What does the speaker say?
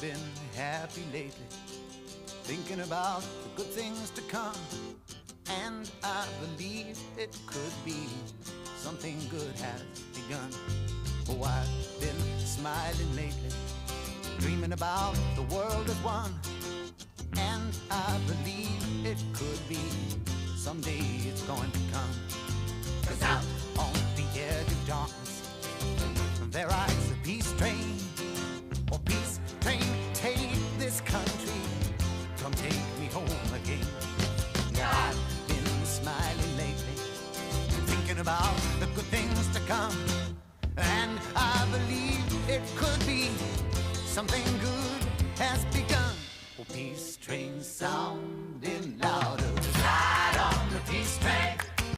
been happy lately, thinking about the good things to come. And I believe it could be something good has begun. Oh, I've been smiling lately, dreaming about the world as one. And I believe it could be someday it's going to come. 'Cause out on the edge of darkness, there rides a peace train. Oh, peace train, take this country, come take me home again. Yeah, I've been smiling lately, thinking about the good things to come. And I believe it could be something good has begun. Oh, peace train sound